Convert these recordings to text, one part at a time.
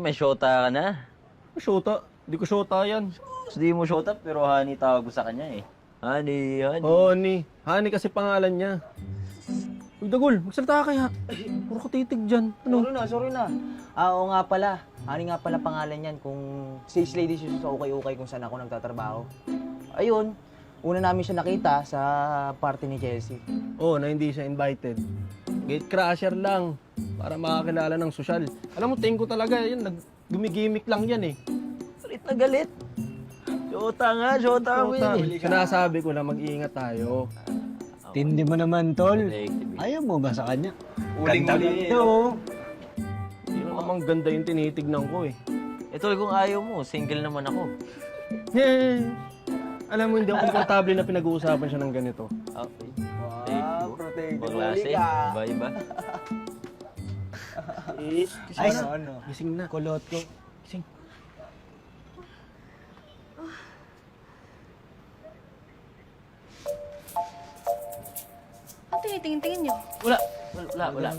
May shota ka na. Shota? Di ko shota yan. Hindi mo shota pero honey tawag ko sa kanya eh. Honey, honey. Oo, ni. Honey kasi pangalan niya. Uy, Dagol, magsalita ka kaya. Puro ka titig dyan. Ano? Sorry na. Oo nga pala. Ani nga pala pangalan yan kung sales lady siya sa ukay-ukay kung saan ako nagtatrabaho. Ayun, una namin siya nakita sa party ni Chelsea. Oo, na hindi siya invited. Gate crasher lang. Para makakilala ng sosyal. Alam mo, tingin ko talaga, yun, gumigimik lang yan eh. Galit na galit. Shota nga, shota mo Shota. yun eh. Sinasabi ko na mag-iingat tayo. Tindi mo naman, tol. Collective. Ayaw mo ba sa kanya? Uling-uli. Oo. Hindi namang ganda yung tinitignan ko eh. Ito kung ayaw mo, single naman ako. Alam mo, hindi ako komportable na pinag-uusapan siya ng ganito. Okay. Wow, protect. Pag-klase, iba-iba. Ay, Gising na. kulot ko. Gising. Ang tinitingin-tingin niyo? Wala. Wala.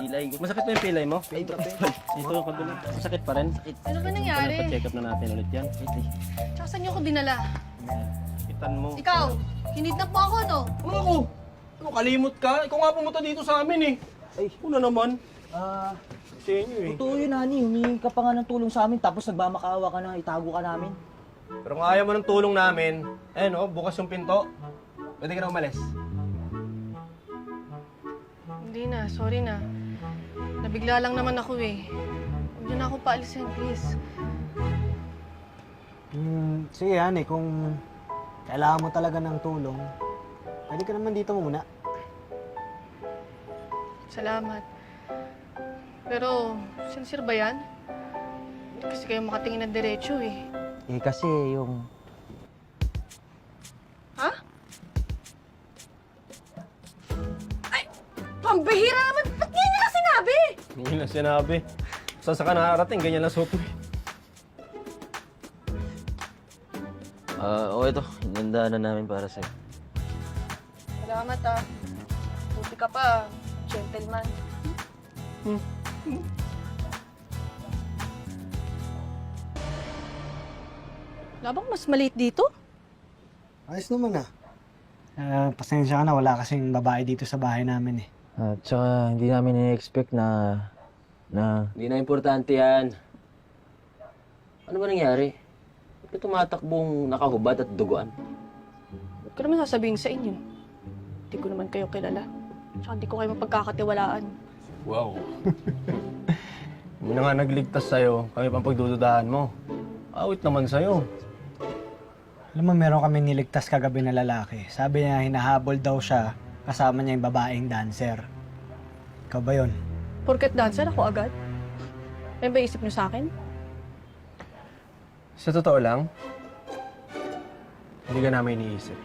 Dilay ko. Masakit na yung pilay mo? Dito yung kagulo. Masakit pa rin? Ano ba nangyari? Pa-check up na natin ulit yan. Tsaka saan niyo ako dinala? Kitan mo. Ikaw, kinidnap mo ako, no? Ano ako? Ano, kalimot ka? Ikaw nga pumunta dito sa amin eh. Ay. Una naman. Sa inyo eh. Totoo yun, Ani. Humingi ka pa nga ng tulong sa amin tapos nagmamakaawa ka na, itago ka namin. Pero kung ayaw mo ng tulong namin, bukas yung pinto. Pwede ka na umalis. Hindi na, sorry na. Nabigla lang naman ako eh. Huwag niyo na ako paalisin, please. Sige, Hani, kung kailangan mo talaga ng tulong, pwede ka naman dito muna. Salamat. Pero, sincere ba yan? Hindi kasi kayo makatingin na diretso eh. Eh kasi yung... Ha? Ay! Pambihira naman! Ba't ganyan niya ka sinabi? Hindi na sinabi. Saan sa ka nakarating, ganyan lang soto eh. Okay to. Inandaan na namin para sa'yo. Salamat ah. Buti ka pa, gentleman. Wala bang mas maliit dito? Ayos naman ah. Pasensya ka na, wala kasing babae dito sa bahay namin eh. At saka hindi namin i-expect na... Hindi na importante yan. Ano ba nangyari? Ba't ka tumatakbong nakahubad at duguan? Ba't ko naman sasabihin sa inyo? Hindi ko naman kayo kilala. Tsaka hindi ko kayo mapagkakatiwalaan. Wow. Hindi na nga nagligtas sa'yo, kami pang pagdududahan mo. Awit naman sa'yo. Alam mo, meron kami niligtas kagabi na lalaki. Sabi niya, hinahabol daw siya, kasama niya yung babaeng dancer. Ikaw ba yun? Porket dancer ako agad? Ano ba isip niyo sa akin? Sa totoo lang, hindi ka namin iniisip.